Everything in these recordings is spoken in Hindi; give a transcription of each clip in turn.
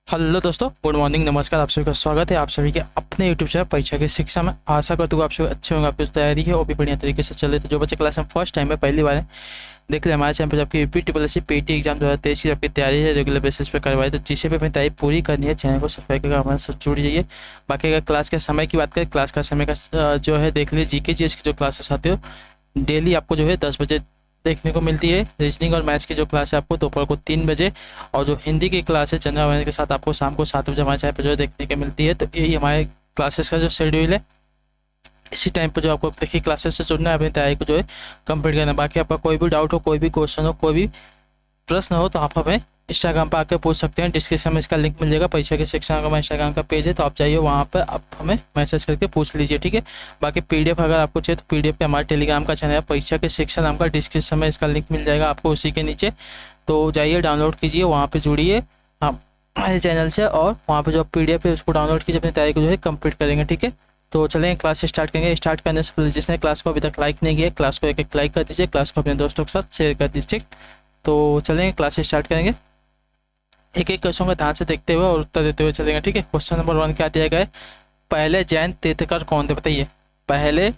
हेलो दोस्तों, गुड मॉर्निंग, नमस्कार। आप सभी का स्वागत है आप सभी के अपने यूट्यूब चैनल परीक्षा की शिक्षा में। आशा करता हूँ आप सभी अच्छे होंगे, आपकी तैयारी है और भी बढ़िया तरीके से चल रही है। तो जो बच्चे क्लास में फर्स्ट टाइम है, पहली बार है, देख ले हमारे चैनल पर आपकी UP triple S C PT exam 2023 की आपकी तैयारी है, रेगुलर बेसिस पर करवाई। तो जिसे भी अपनी तैयारी पूरी करनी है, चैनल को सब्सक्राइब करके हमारे साथ जुड़ जाइए। बाकी अगर क्लास के समय की बात करें, क्लास का समय का जो है देख लीजिए, जीके जीएस की जो क्लासेस आती हो डेली आपको जो है 10 बजे देखने को मिलती है। रीजनिंग और मैथ्स की जो क्लास है आपको दोपहर को 3 बजे, और जो हिंदी की क्लास है जनरल अवेयरनेस के साथ आपको शाम को 7 बजे हमारे चैनल पर जो है देखने को मिलती है। तो यही हमारे क्लासेस का जो शेड्यूल है। इसी टाइम पर जो आपको देखिए क्लासेस से जुड़ना है, अपनी तैयारी को जो है कंप्लीट करना है। बाकी आपका कोई भी डाउट हो, कोई भी क्वेश्चन हो, कोई भी प्रश्न हो, तो आप हमें इंस्टाग्राम पर आकर पूछ सकते हैं। डिस्क्रिप्शन में इसका लिंक मिल जाएगा। परीक्षा की शिक्षा का इंस्टाग्राम का पेज है, तो आप जाइए वहाँ पर आप हमें मैसेज करके पूछ लीजिए, ठीक है। बाकी पीडीएफ अगर आपको चाहिए तो पीडीएफ पे हमारे टेलीग्राम का चैनल है, परीक्षा की शिक्षा नाम का, डिस्क्रिप्शन में इसका लिंक मिल जाएगा आपको उसी के नीचे। तो जाइए डाउनलोड कीजिए, वहाँ पर जुड़िए आप हमारे चैनल से, और वहाँ पर जो पीडीएफ है उसको डाउनलोड कीजिए, अपनी तैयारी को जो है कंप्लीट करेंगे, ठीक है। तो चलेंगे क्लास स्टार्ट करेंगे। स्टार्ट करने से पहले जिसने क्लास को अभी तक लाइक नहीं किया, क्लास को एक लाइक कर दीजिए, क्लास को अपने दोस्तों के साथ शेयर कर दीजिए, ठीक। तो चलेंगे क्लास स्टार्ट करेंगे। एक एक क्वेश्चन का ध्यान से देखते हुए और उत्तर देते हुए चलेंगे, ठीक है। क्वेश्चन नंबर 1 क्या दिया गया है? पहले जैन तीर्थकर कौन थे, बताइए। पहले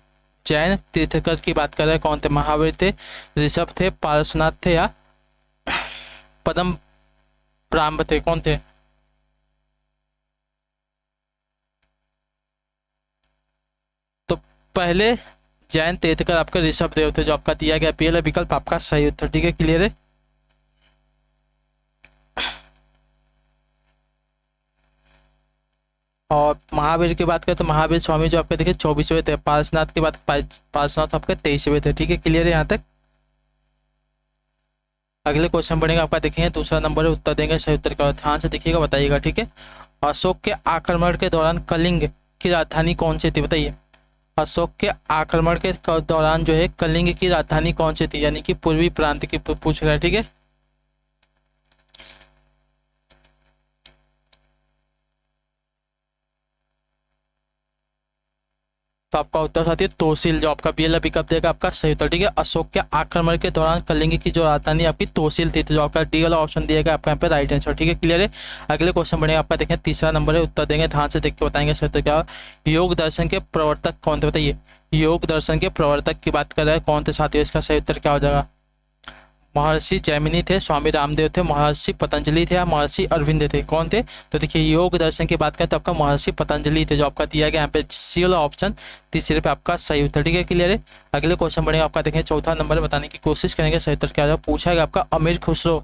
जैन तीर्थकर की बात कर रहे हैं, कौन थे? महावीर थे, ऋषभ थे, पार्श्वनाथ थे, या पद्म ब्राह्म थे, कौन थे? तो पहले जैन तीर्थकर आपके ऋषभ देव थे, जो आपका दिया गया पहला विकल्प आपका सही उत्तर, ठीक है। क्लियर है। और महावीर की बात करें तो महावीर स्वामी जो आपके देखिए 24वें थे। पार्श्वनाथ की बात, पार्श्वनाथ आपके 23वें थे, ठीक है। क्लियर है यहाँ तक। अगले क्वेश्चन बढ़ेगा आपका, देखेंगे दूसरा नंबर है, उत्तर देंगे सही उत्तर का। ध्यान से देखिएगा, बताइएगा, ठीक है। अशोक के आक्रमण के दौरान कलिंग की राजधानी कौन सी थी, बताइए। अशोक के आक्रमण के दौरान जो है कलिंग की राजधानी कौन सी थी, यानी कि पूर्वी प्रांत की पूछ रहा है, ठीक है। तो आपका उत्तर साथी है तोसिल, जो आपका बीएल विकल्प देगा आपका सही उत्तर, ठीक है। अशोक के आक्रमण के दौरान कलिंग की जो राजधानी आपकी तोसिल थी, तो जो आपका डी वाला ऑप्शन दिया गया आपका यहाँ पे राइट आंसर, ठीक है। क्लियर है। अगले क्वेश्चन बढ़ेगा आपका, देखें तीसरा नंबर है, उत्तर देंगे, ध्यान से देख के बताएंगे सही उत्तर क्या। योग दर्शन के प्रवर्तक कौन थे, बताइए। योग दर्शन के प्रवर्तक की बात कर रहे हैं, कौन थे साथियों? इसका सही उत्तर क्या हो जाएगा? महर्षि जैमिनी थे, स्वामी रामदेव थे, महर्षि पतंजलि थे, या महर्षि अरविंद थे, कौन थे? तो देखिए योग दर्शन की बात करें तो आपका महर्षि पतंजलि थे, जो आपका दिया गया यहाँ पे सी वाला ऑप्शन तीसरे पे आपका सही उत्तर, ठीक है। क्लियर है। अगले क्वेश्चन बढ़ेगा आपका, देखें चौथा नंबर बताने की कोशिश करेंगे सही उत्तर क्या होगा। पूछा गया आपका अमीर खुसरो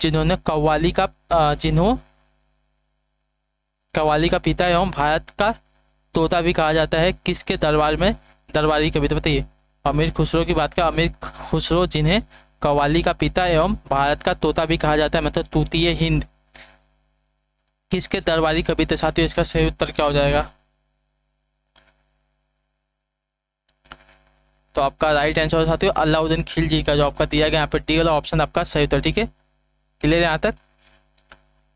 जिन्होंने कव्वाली का पिता एवं भारत का तोता भी कहा जाता है, किसके दरबार में दरबारी कवि थे, बताइए। अमीर खुसरो की बात करें, अमीर खुसरो जिन्हें कव्वाली का पिता एवं भारत का तोता भी कहा जाता है, मतलब तूतीय हिंद, किसके दरबारी कवि थे साथियों? इसका सही उत्तर क्या हो जाएगा? तो आपका राइट आंसर साथियों अलाउद्दीन खिलजी का, जो आपका दिया गया यहाँ पे डी वाला ऑप्शन आपका सही उत्तर, ठीक है। क्लियर है यहाँ तक।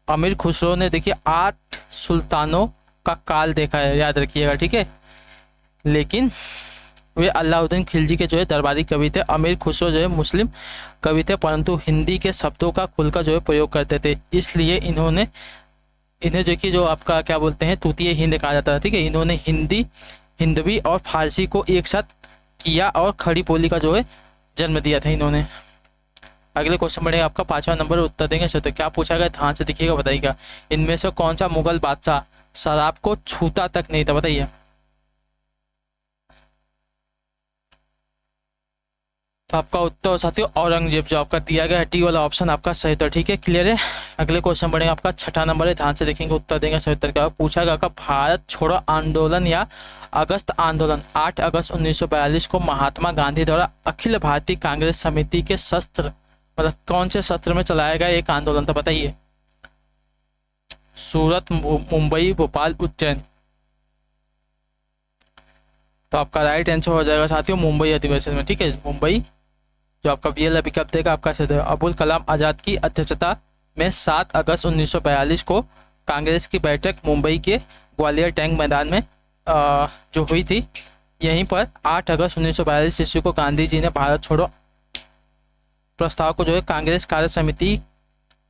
अमीर खुसरो ने देखिए 8 सुल्तानों का काल देखा है, याद रखिएगा, ठीक है। लेकिन वे अलाउद्दीन खिलजी के जो है दरबारी कवि थे। अमीर खुसरो जो है मुस्लिम कवि थे, परंतु हिंदी के शब्दों का खुलकर जो है प्रयोग करते थे, इसलिए इन्हें देखिए जो आपका क्या बोलते हैं तूतीय हिंद कहा जाता है, ठीक है। इन्होंने हिंदवी और फारसी को एक साथ किया और खड़ी बोली का जो है जन्म दिया था इन्होंने। अगले क्वेश्चन बढ़ेगा आपका, पांचवा नंबर उत्तर देंगे सर। तो क्या पूछा गया, ध्यान से देखिएगा, बताइएगा। इनमें से कौन सा मुगल बादशाह शराब को छूता तक नहीं था, बताइए। तो आपका उत्तर साथियों औरंगजेब, जो आपका दिया गया है टी वाला ऑप्शन आपका सही उत्तर, ठीक है। क्लियर है। अगले क्वेश्चन बढ़ेगा आपका, छठा नंबर है, ध्यान से देखेंगे, उत्तर देंगे सही उत्तर क्या। पूछा गया आपका भारत छोड़ो आंदोलन या अगस्त आंदोलन 8 अगस्त 1942 को महात्मा गांधी द्वारा अखिल भारतीय कांग्रेस समिति के शस्त्र मतलब कौन से सत्र में चलाया गया एक आंदोलन था, बताइए। सूरत, मुंबई, भोपाल, उज्जैन। तो आपका राइट आंसर हो जाएगा साथियों मुंबई अधिवेशन में, ठीक है। मुंबई, जो आपका बीएल विकल्प देगा आपका सही। अबुल कलाम आजाद की अध्यक्षता में 7 अगस्त 1942 को कांग्रेस की बैठक मुंबई के ग्वालियर टैंक मैदान में जो हुई थी। यहीं पर 8 अगस्त 1942 ईस्वी को गांधी जी ने भारत छोड़ो प्रस्ताव को जो है कांग्रेस कार्य समिति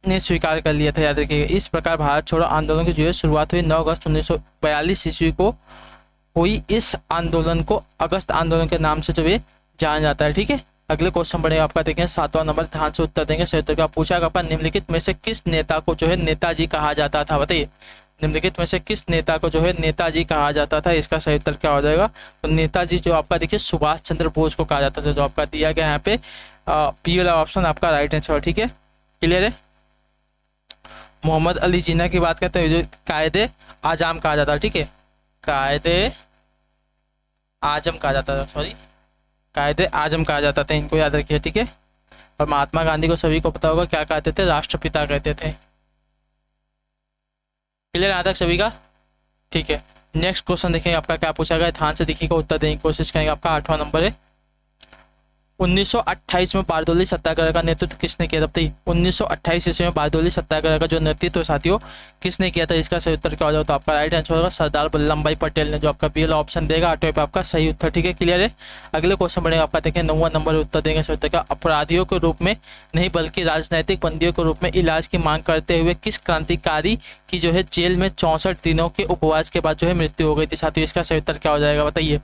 ने स्वीकार कर लिया था, याद रखिएगा। इस प्रकार भारत छोड़ो आंदोलन की जो है शुरुआत हुई 9 अगस्त 1942 ईस्वी को हुई। इस आंदोलन को अगस्त आंदोलन के नाम से जो है जाना जाता है, ठीक है। अगले क्वेश्चन बढ़ेगा आपका, देखें 7वां नंबर, ध्यान से उत्तर देंगे। सही उत्तर का पूछा आपका, निम्नलिखित में से किस नेता को जो है नेताजी कहा जाता था, बताइए। निम्नलिखित में से किस नेता को जो है नेताजी कहा जाता था, इसका सही उत्तर क्या हो जाएगा। तो नेताजी जो आपका देखिए सुभाष चंद्र बोस को कहा जाता था, जो आपका दिया गया यहाँ पे बी वाला ऑप्शन आपका राइट आंसर, ठीक है। क्लियर है। मोहम्मद अली जिन्ना की बात करते हैं, जो कायदे आजम कहा जाता है, ठीक है। कायदे आजम कहा जाता था, सॉरी, कायदे आजम कहा जाता था, इनको याद रखिए, ठीक है। और महात्मा गांधी को सभी को पता होगा क्या कहते थे, राष्ट्रपिता कहते थे। क्लियर यहाँ तक सभी का, ठीक है। नेक्स्ट क्वेश्चन देखेंगे आपका क्या पूछा गया, ध्यान से देखिएगा, उत्तर देने की कोशिश करेंगे। आपका 8वां नंबर है, 1928 में बारदोली सत्याग्रह का नेतृत्व किसने किया था, बताइए। 1928 ईस्वी में बारदोली सत्याग्रह का जो नेतृत्व साथियों किसने किया था, इसका सही उत्तर क्या हो जाएगा। तो आपका राइट आंसर होगा सरदार वल्लभ भाई पटेल ने, जो आपका बी वाला ऑप्शन देगा 8वें पे आपका सही उत्तर, ठीक है। क्लियर है। अगले क्वेश्चन बढ़ेगा आपका, देखें 9वां नंबर उत्तर देंगे सही उत्तर का, अपराधियों के रूप में नहीं बल्कि राजनैतिक बंदियों के रूप में इलाज की मांग करते हुए किस क्रांतिकारी की जो है जेल में 64 दिनों के उपवास के बाद जो है मृत्यु हो गई थी, साथियों इसका सही उत्तर क्या हो जाएगा, बताइए।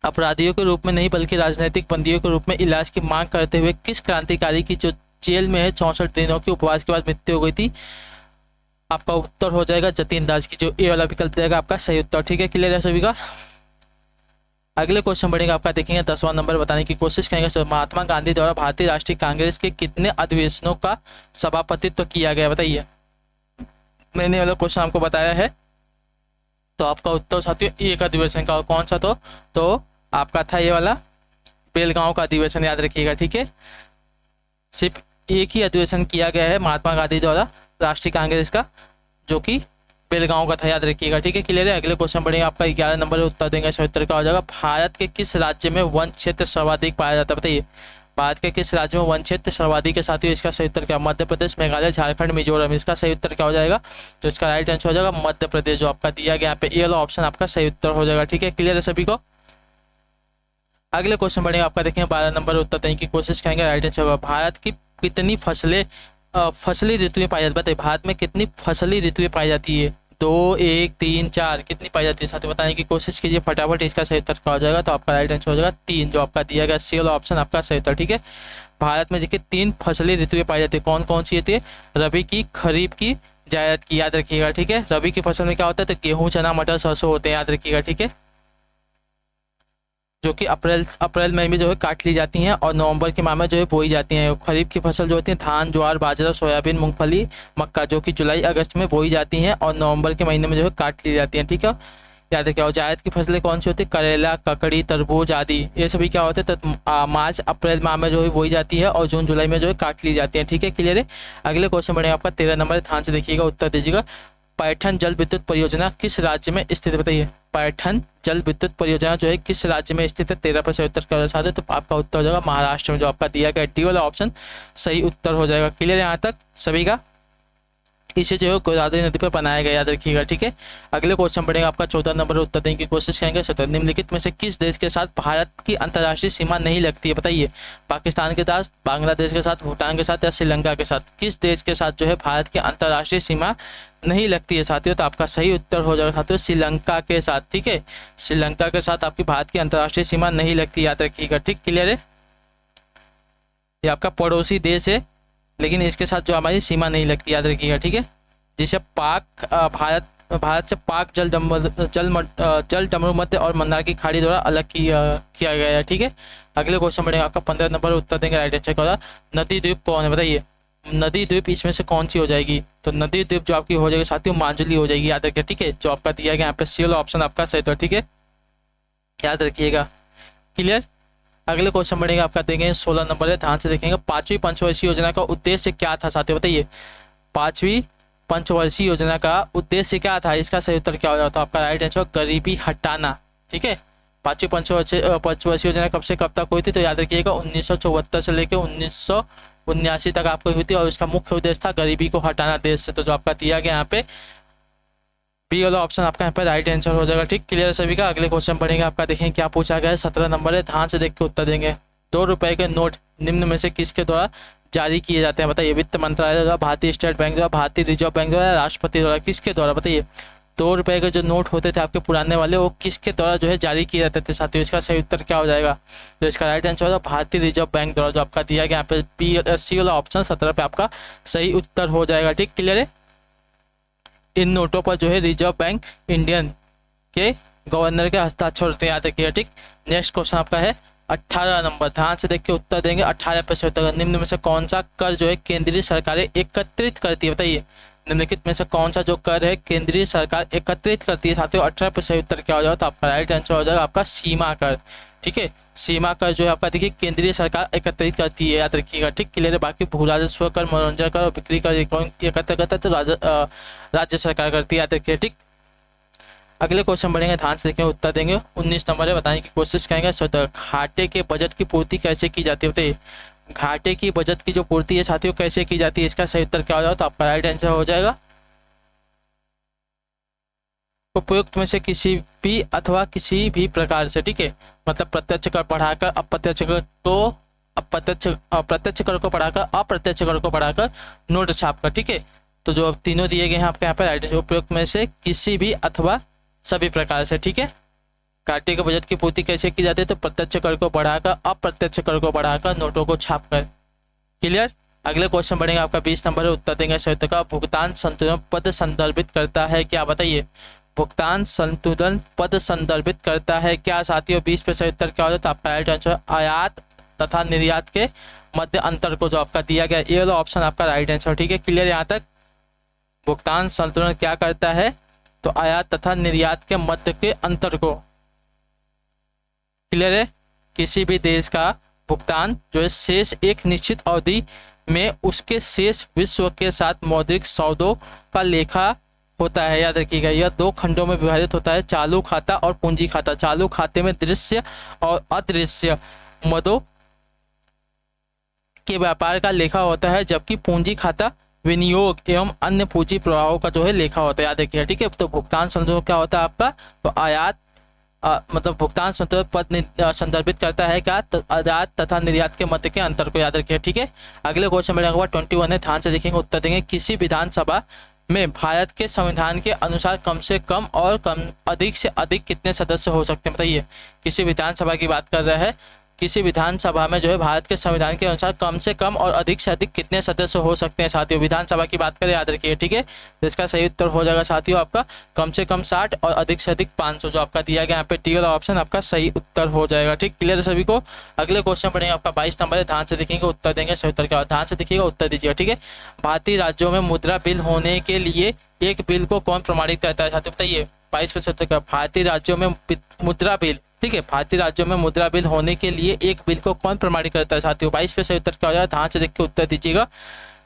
अपराधियों के रूप में नहीं बल्कि राजनीतिक बंदियों के रूप में इलाज की मांग करते हुए किस क्रांतिकारी की जो जेल में है 64 दिनों के उपवास के बाद मृत्यु हो गई थी, आपका उत्तर हो जाएगा जतीन दास की, जो ए वाला विकल्प देगा आपका सही उत्तर, ठीक है। क्लियर है सभी का। अगले क्वेश्चन बढ़ेगा आपका, देखेंगे 10वां नंबर बताने की कोशिश करेंगे। महात्मा गांधी द्वारा भारतीय राष्ट्रीय कांग्रेस के कितने अधिवेशनों का सभापतित्व किया गया, बताइए। मैंने वाला क्वेश्चन आपको बताया है, तो आपका उत्तर साथियों एक अधिवेशन का, कौन सा, तो आपका था ये वाला बेलगांव का अधिवेशन, याद रखिएगा, ठीक है। सिर्फ एक ही अधिवेशन किया गया है महात्मा गांधी द्वारा राष्ट्रीय कांग्रेस का, जो कि बेलगांव का था, याद रखिएगा, ठीक है। क्लियर है। अगले क्वेश्चन बढ़ेगा आपका 11 नंबर उत्तर देंगे, सही उत्तर का हो जाएगा, भारत के किस राज्य में वन क्षेत्र सर्वाधिक पाया जाता है, बताइए। भारत के किस राज्य में वन क्षेत्र सर्वाधिक के साथियों इसका सही उत्तर क्या, मध्य प्रदेश, मेघालय, झारखंड, मिजोरम, इसका सही उत्तर क्या हो जाएगा। तो इसका राइट आंसर हो जाएगा मध्य प्रदेश, जो आपका दिया गया यहाँ पे ए वाला ऑप्शन आपका सही उत्तर हो जाएगा, ठीक है। क्लियर है सभी को। अगले क्वेश्चन बढ़ेगा आपका, देखेंगे 12 नंबर उत्तर देने की कोशिश करेंगे, राइट आंसर होगा, भारत की कितनी फसलें फसली ऋतुएं पाई जाती है, बताइए। भारत में कितनी फसली ऋतुएं पाई जाती है, 2, 1, 3, 4, कितनी पाई जाती है, साथ ही बताने की कोशिश कीजिए फटाफट, इसका सही उत्तर क्या हो जाएगा। तो आपका राइट आंसर हो जाएगा 3, जो आपका दिया गया सी वाला ऑप्शन आपका सही उत्तर, ठीक है। भारत में देखिए 3 फसली ऋतुएं पाई जाती है, कौन कौन सी होती है, रबी की, खरीफ की, जायद की, याद रखिएगा, ठीक है। रबी की फसल में क्या होता है, तो गेहूं, चना, मटर, सरसों होते हैं, याद रखिएगा, ठीक है, जो कि अप्रैल मई में जो है काट ली जाती हैं और नवंबर के माह में जो है बोई जाती हैं। खरीफ की फसल जो होती है धान, ज्वार, बाजरा, सोयाबीन, मूंगफली, मक्का, जो कि जुलाई अगस्त में बोई जाती हैं और नवंबर के महीने में जो है काट ली जाती हैं, ठीक है। याद रखिए। और जायद की फसलें कौन सी होती है, करेला, ककड़ी, तरबूज आदि, ये सभी क्या होते हैं, तो मार्च अप्रैल माह में जो है बोई जाती है और जून जुलाई में जो है काट ली जाती है, ठीक है। क्लियर है। अगले क्वेश्चन बढ़ेगा आपका 13 नंबर, ध्यान से देखिएगा, उत्तर दीजिएगा। पैठन जल विद्युत परियोजना किस राज्य में स्थित है, बताइए। पैठन जल विद्युत परियोजना जो है किस राज्य में स्थित है, 13 पर सही उत्तर करना चाहते हैं, तो आपका उत्तर हो जाएगा महाराष्ट्र में, जो आपका दिया गया डी वाला ऑप्शन सही उत्तर हो जाएगा। क्लियर है यहाँ तक सभी का। इसे जो है गोदावरी नदी पर बनाया गया, याद रखिएगा, ठीक है। अगले क्वेश्चन पढ़ेगा आपका 14 नंबर उत्तर देने की कोशिश करेंगे। निम्नलिखित में से किस देश के साथ भारत की अंतर्राष्ट्रीय सीमा नहीं लगती है, बताइए। पाकिस्तान के साथ, बांग्लादेश के साथ, भूटान के साथ या श्रीलंका के साथ, किस देश के साथ जो है भारत की अंतर्राष्ट्रीय सीमा नहीं लगती है साथियों, तो आपका सही उत्तर हो जाएगा साथियों श्रीलंका के साथ, ठीक है। श्रीलंका के साथ आपकी भारत की अंतर्राष्ट्रीय सीमा नहीं लगती, याद रखिएगा, ठीक। क्लियर है। ये आपका पड़ोसी देश है, लेकिन इसके साथ जो हमारी सीमा नहीं लगती, याद रखिएगा, ठीक है। जिसे पाक भारत से पाक जल डमरू मध्य और मंदार की खाड़ी द्वारा अलग किया गया है, ठीक है। अगले क्वेश्चन बढ़ेगा आपका 15 नंबर उत्तर देंगे, राइट आंसर का। नदी द्वीप कौन है, बताइए। नदी द्वीप इसमें से कौन सी हो जाएगी, तो नदी द्वीप जो आपकी हो जाएगी साथियों मांजुली हो जाएगी, याद रखिए, ठीक है। जो आपका दिया गया यहाँ पे सी वाला ऑप्शन आपका सही था, ठीक है, याद रखिएगा। क्लियर। अगले क्वेश्चन बढ़ेगा आपका देंगे 16 नंबर है, ध्यान से देखेंगे। 5वीं पंचवर्षीय योजना का उद्देश्य क्या था साथियों, बताइए। 5वीं पंचवर्षीय योजना का उद्देश्य क्या था, इसका सही उत्तर क्या हो जाता है, आपका राइट आंसर गरीबी हटाना, ठीक है। 5वीं पंचवर्षीय योजना कब से कब तक हुई थी, तो याद रखिएगा 1974 से लेकर 1979 तक आपको हुई थी और इसका मुख्य उद्देश्य था गरीबी को हटाना देश से, तो जो आपका दिया गया यहाँ पे बी वाला ऑप्शन आपका यहाँ पे राइट आंसर हो जाएगा, ठीक। क्लियर है सभी का। अगले क्वेश्चन पढ़ेंगे आपका, देखेंगे क्या पूछा गया है। 17 नंबर है, ध्यान से देख के उत्तर देंगे। 2 रुपए के नोट निम्न में से किसके द्वारा जारी किए जाते हैं? बताइए। वित्त मंत्रालय द्वारा, भारतीय स्टेट बैंक द्वारा, भारतीय रिजर्व बैंक द्वारा, राष्ट्रपति द्वारा, किसके द्वारा? बताइए। 2 रुपए के जो नोट होते थे आपके पुराने वाले, वो किसके द्वारा जो है जारी किए जाते थे साथियों? इसका सही उत्तर क्या हो जाएगा? तो इसका राइट आंसर होगा भारतीय रिजर्व बैंक द्वारा, जो आपका दिया गया यहाँ पे सी वाला ऑप्शन 17 पे आपका सही उत्तर हो जाएगा। ठीक, क्लियर है। इन नोटों पर जो है रिजर्व बैंक इंडियन के गवर्नर के हस्ताक्षर होते हैं, याद रखिएगा। ठीक, नेक्स्ट क्वेश्चन आपका है 18 नंबर, ध्यान से देख के उत्तर देंगे। 18 पे से उत्तर, निम्न में से कौन सा कर जो है केंद्रीय सरकारें एकत्रित करती है? बताइए, निम्नलिखित में से कौन सा जो कर है केंद्रीय सरकार एकत्रित करती है साथियों? 18 पे सही उत्तर क्या हो जाएगा? तो आपका राइट आंसर हो जाएगा आपका सीमा कर। ठीक है, सीमा कर जो है आपका देखिए केंद्रीय सरकार एकत्रित करती है, याद रखिएगा। ठीक, क्लियर है। बाकी भू राजस्व कर, मनोरंजन कर और बिक्री कर कौन एकत्र करता है? तो राज्य सरकार करती है, याद रखिए। ठीक, अगले क्वेश्चन बढ़ेंगे, ध्यान से देखेंगे, उत्तर देंगे। 19 नंबर है, बताने की कोशिश करेंगे। घाटे के बजट की पूर्ति कैसे की जाती है? बताइए, घाटे की बजट की जो पूर्ति है साथियों कैसे की जाती है? इसका सही उत्तर क्या हो जाएगा? तो आपका राइट आंसर हो जाएगा उपयुक्त में से किसी भी अथवा किसी भी प्रकार से। ठीक है, मतलब प्रत्यक्ष कर बढ़ाकर अप्रत्यक्ष कर को प्रत्यक्ष कर को बढ़ाकर अप्रत्यक्ष कर को बढ़ाकर नोट छापकर। ठीक है, तो जो अब तीनों दिए गए हैं आपके यहाँ पे राइट आंसर, उपयुक्त में से किसी भी अथवा सभी प्रकार से। ठीक है, घाटे के बजट की पूर्ति कैसे की जाती है? तो प्रत्यक्ष कर को बढ़ाकर अप्रत्यक्ष कर को बढ़ाकर नोटों को छापकर। क्लियर। अगले क्वेश्चन बढ़ेंगे, आपका 20 नंबर है, उत्तर देंगे सहित का। भुगतान संतुलन पद संदर्भित करता है क्या? बताइए, भुगतान संतुलन पद संदर्भित करता है क्या साथियों? 20 पे सही उत्तर क्या हो जाता है? आपका राइट आंसर आयात तथा निर्यात के मध्य अंतर को जो आपका दिया गया, ये वाला ऑप्शन आपका राइट आंसर। ठीक है, क्लियर। यहाँ तक भुगतान संतुलन क्या करता है? तो आयात तथा निर्यात के मध्य के अंतर को। क्लियर है। किसी भी देश का भुगतान जो है शेष एक निश्चित अवधि में उसके शेष विश्व के साथ मौद्रिक सौदों का लेखा होता है, याद रखिएगा। यह 2 खंडों में विभाजित होता है, चालू खाता और पूंजी खाता। चालू खाते में दृश्य और अदृश्य मदों के व्यापार का लेखा होता है, जबकि पूंजी खाता विनियोग एवं अन्य पूंजी प्रवाहों का जो है लेखा होता है, याद रखिएगा। ठीक है, तो भुगतान संतुलन क्या होता है आपका? तो आयात मतलब भुगतान संतुलन पद संदर्भित करता है क्या? तो आयात तथा निर्यात के मध्य के अंतर को, याद रखिए। ठीक है, अगले क्वेश्चन में 21 है, ध्यान से देखेंगे, उत्तर देंगे। किसी विधानसभा में भारत के संविधान के अनुसार कम से कम और अधिक से अधिक कितने सदस्य हो सकते हैं? बताइए, किसी विधानसभा की बात कर रहा है, किसी विधानसभा में जो है भारत के संविधान के अनुसार कम से कम और अधिक से अधिक कितने सदस्य हो सकते हैं साथियों? विधानसभा की बात करें, याद रखिए। ठीक है, तो इसका सही उत्तर हो जाएगा साथियों आपका कम से कम 60 और अधिक से अधिक 500, जो आपका दिया गया यहाँ पे टी वाला ऑप्शन आपका सही उत्तर हो जाएगा। ठीक, क्लियर है सभी को। अगले क्वेश्चन पढ़ेंगे, आपका 22 नंबर है, ध्यान से देखेंगे, उत्तर देंगे सही उत्तर क्या? ध्यान से देखिएगा, उत्तर दीजिएगा। ठीक है, भारतीय राज्यों में मुद्रा बिल होने के लिए एक बिल को कौन प्रमाणित करता है साथियों? बताइए, 22% का भारतीय राज्यों में मुद्रा बिल। ठीक है, भारतीय राज्यों में मुद्रा बिल होने के लिए एक बिल को कौन प्रमाणित करता है साथियों? 22 पे सही उत्तर क्या हो जाएगा? ध्यान से देख के उत्तर दीजिएगा,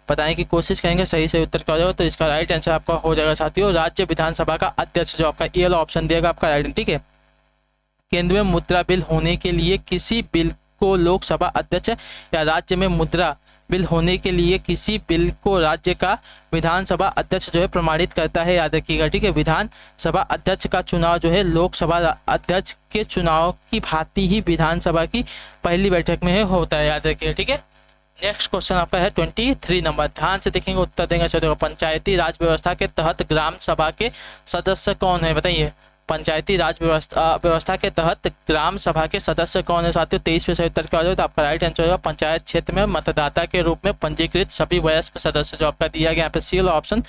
बताने की कोशिश करेंगे सही से उत्तर क्या हो जाएगा। तो इसका राइट आंसर आपका हो जाएगा साथियों राज्य विधानसभा का अध्यक्ष, जो आपका ये वाला ऑप्शन दिएगा आपका राइट। ठीक है, केंद्र में मुद्रा बिल होने के लिए किसी बिल को लोकसभा अध्यक्ष या राज्य में मुद्रा बिल होने के लिए किसी बिल को राज्य का विधानसभा अध्यक्ष जो है प्रमाणित करता है, याद रखिएगा। ठीक है, विधानसभा अध्यक्ष का चुनाव जो है लोकसभा अध्यक्ष के चुनाव की भांति ही विधानसभा की पहली बैठक में होता है, याद रखिएगा। ठीक है, नेक्स्ट क्वेश्चन आपका है 23 नंबर, ध्यान से देखेंगे, उत्तर देंगे सर। पंचायती राज व्यवस्था के तहत ग्राम सभा के सदस्य कौन है? बताइए, पंचायती राज व्यवस्था के तहत ग्राम सभा के सदस्य कौन है साथियों? 23 पे सही उत्तर क्या हो जाए? तो आपका राइट आंसर होगा पंचायत क्षेत्र में मतदाता के रूप में पंजीकृत सभी वयस्क सदस्य, जो आपका दिया गया यहाँ पे सी वाला ऑप्शन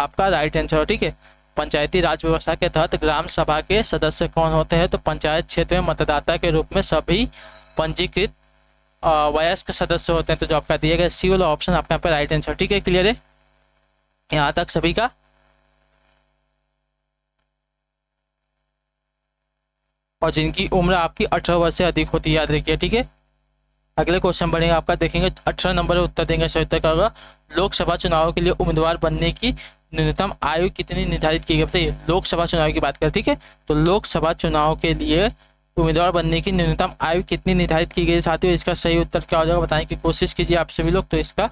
आपका राइट आंसर हो। ठीक है, पंचायती राज व्यवस्था के तहत ग्राम सभा के सदस्य कौन होते हैं? तो पंचायत क्षेत्र में मतदाता के रूप में सभी पंजीकृत वयस्क सदस्य होते हैं, तो जो आपका दिया गया सी वाला ऑप्शन आपका यहाँ पे राइट आंसर। ठीक है, क्लियर है यहाँ तक सभी का? और जिनकी उम्र आपकी 18 वर्ष से अधिक होती है, याद रखिए। ठीक है, अगले क्वेश्चन बढ़ेंगे आपका, देखेंगे 18 नंबर उत्तर देंगे सही उत्तर का होगा। लोकसभा चुनाव के लिए उम्मीदवार बनने की न्यूनतम आयु कितनी निर्धारित की गई? बताइए, लोकसभा चुनाव की बात करें। ठीक है, तो लोकसभा चुनाव के लिए उम्मीदवार बनने की न्यूनतम आयु कितनी निर्धारित की गई साथियों? इसका सही उत्तर क्या हो जाएगा बताने की कोशिश कीजिए आप सभी लोग। तो इसका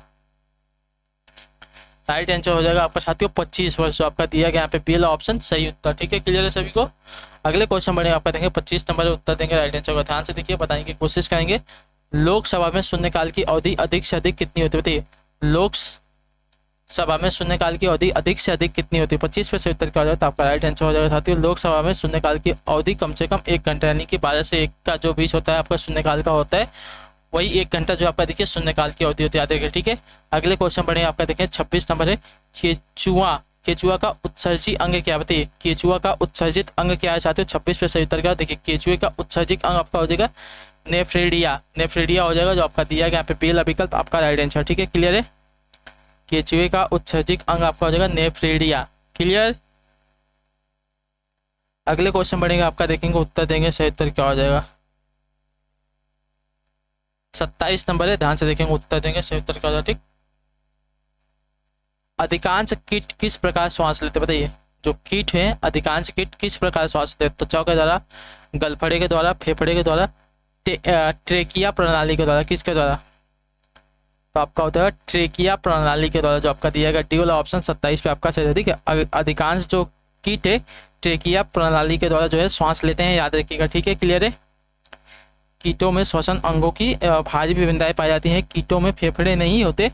राइट आंसर हो जाएगा आपका साथियों 25 वर्ष, जो आपका दिया गया यहाँ पे पहला ऑप्शन सही उत्तर। ठीक है, क्लियर है सभी को। अगले क्वेश्चन बढ़ेंगे आपका, देंगे 25 नंबर उत्तर देंगे राइट आंसर का, ध्यान से देखिए, बताने की कोशिश करेंगे। लोकसभा में शून्यकाल की अवधि अधिक से अधिक कितनी होती है? बताइए, लोकसभा में शून्यकाल की अवधि अधिक से अधिक कितनी होती है? 25 पे से उत्तर क्या हो जाएगा? तो आपका राइट आंसर हो जाएगा साथियों, लोकसभा में शून्यकाल की अवधि कम से कम 1 घंटा, यानी कि 12 से 1 का जो बीच होता है आपका शून्यकाल का होता है, वही 1 घंटा जो आपका देखिए शून्यकाल की अवधि होती है, याद रखिए। ठीक है, अगले क्वेश्चन पढ़ेंगे आपका, देखिए 26 नंबर है, केचुआ, केचुआ का उत्सर्जी अंग क्या? बताइए, केचुआ का उत्सर्जित अंग क्या है साथियों? 26 पे सही उत्तर क्या? देखिए, केचुए का उत्सर्जित अंग आपका हो जाएगा नेफ्रेडिया, नेफ्रेडिया हो जाएगा, जो आपका दिया गया यहाँ पे पहला विकल्प आपका राइट आंसर। ठीक है, क्लियर है, केचुए का उत्सर्जित अंग आपका हो जाएगा नेफ्रेडिया। क्लियर, अगले क्वेश्चन पढ़ेंगे आपका, देखेंगे उत्तर देंगे, सही उत्तर क्या हो जाएगा? 27 नंबर है, ध्यान से देखेंगे, उत्तर देंगे, सही उत्तर क्या हो जाएगा? ठीक, अधिकांश कीट किस प्रकार श्वास लेते? बताइए, जो कीट है, अधिकांश कीट किस प्रकार श्वास लेते? त्वचा के द्वारा, गलफड़े के द्वारा, फेफड़े के द्वारा, ट्रेकिया प्रणाली के द्वारा, किसके द्वारा? तो आपका होता है ट्रेकिया प्रणाली के द्वारा, जो आपका दिया गया डी वाला ऑप्शन 27 पे आपका सही है। ठीक है, अधिकांश जो कीट है ट्रेकिया प्रणाली के द्वारा जो है श्वास लेते हैं, याद रखिएगा। ठीक है, क्लियर है, कीटों में श्वसन अंगों की भारी विभिन्नताएं पाई जाती हैं, कीटों में फेफड़े नहीं होते,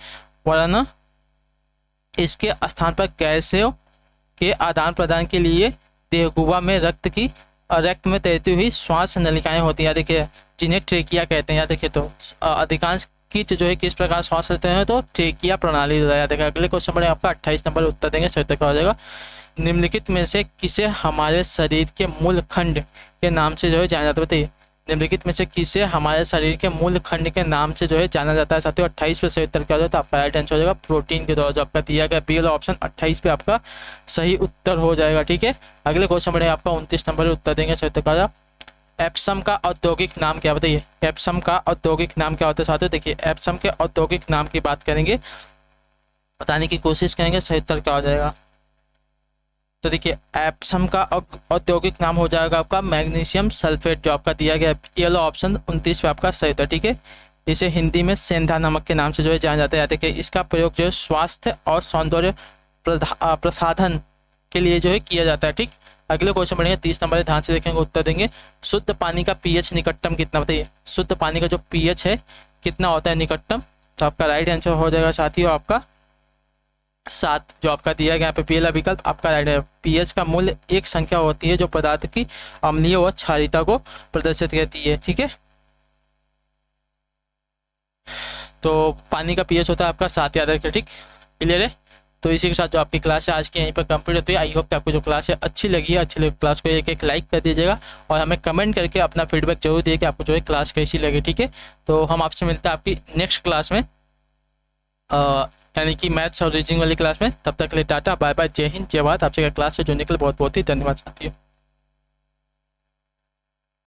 वरन इसके स्थान पर गैसों के आदान प्रदान के लिए देहगुहा में रक्त में तैरती हुई श्वास नलिकाएं होती हैं, देखिए, जिन्हें ट्रेकिया कहते हैं। याद देखिए, तो अधिकांश कीट जो है किस प्रकार श्वास लेते हैं? तो ट्रेकिया प्रणाली द्वारा। याद रखिए, अगले क्वेश्चन पर आपका 28 नंबर उत्तर देंगे, सही उत्तर क्या हो जाएगा? निम्नलिखित में से किसे हमारे शरीर के मूल खंड के नाम से जो है जाना जाता है? बताइए, निम्नलिखित में से किसे हमारे शरीर के मूल खंड के नाम से जो है जाना जाता है साथियों? 28 पे सही उत्तर क्या हो जाएगा? तो आपका राइट आंसर हो जाएगा प्रोटीन के द्वारा, जो आपका दिया गया बी वाला ऑप्शन 28 पे आपका सही उत्तर हो जाएगा। ठीक है, अगले क्वेश्चन बढ़े आपका 29 नंबर उत्तर देंगे, सही उत्तर क्या हो जाएगा? एप्सम का औद्योगिक नाम क्या? बताइए, एप्सम का औद्योगिक नाम क्या होता है साथियों? देखिए, एप्सम के औद्योगिक नाम की बात करेंगे, बताने की कोशिश करेंगे, सही उत्तर क्या हो जाएगा? तो देखिए, एप्सम का औद्योगिक नाम हो जाएगा आपका मैग्नीशियम सल्फेट, जो आपका दिया गया ये वाला ऑप्शन 29 पे आपका सही था। ठीक है, इसे हिंदी में सेंधा नमक के नाम से जो है जाना जाता है। देखिए, इसका प्रयोग जो है स्वास्थ्य और सौंदर्य प्रसाधन के लिए जो है किया जाता है। ठीक, अगले क्वेश्चन बढ़ेंगे 30 नंबर, ध्यान से देखेंगे, उत्तर देंगे। शुद्ध पानी का पीएच निकटतम कितना? बताइए, शुद्ध पानी का जो पीएच है कितना होता है निकटतम? तो आपका राइट आंसर हो जाएगा साथियों आपका 7, जो आपका दिया गया यहाँ पे पहला विकल्प आपका राइट है। पीएच का मूल्य एक संख्या होती है जो पदार्थ की अम्लीय व क्षारीयता को प्रदर्शित करती है। ठीक है, तो पानी का पीएच होता है आपका 7, याद रखिए। ठीक, क्लियर है, तो इसी के साथ जो आपकी क्लास है आज की यहीं पर कंप्लीट होती है। आई होप कि आपको जो क्लास है अच्छी लगी है, अच्छी लगी क्लास को एक लाइक कर दीजिएगा और हमें कमेंट करके अपना फीडबैक जरूर दिए कि आपको जो है क्लास कैसी लगी। ठीक है, तो हम आपसे मिलते हैं आपकी नेक्स्ट क्लास में, यानी कि मैथ्स और रीजनिंग वाली क्लास में। तब तक के लिए टाटा बाय बाय, जय हिंद, जय भारत। आपसे क्लास से जुड़ने के लिए बहुत बहुत ही धन्यवाद साथियों।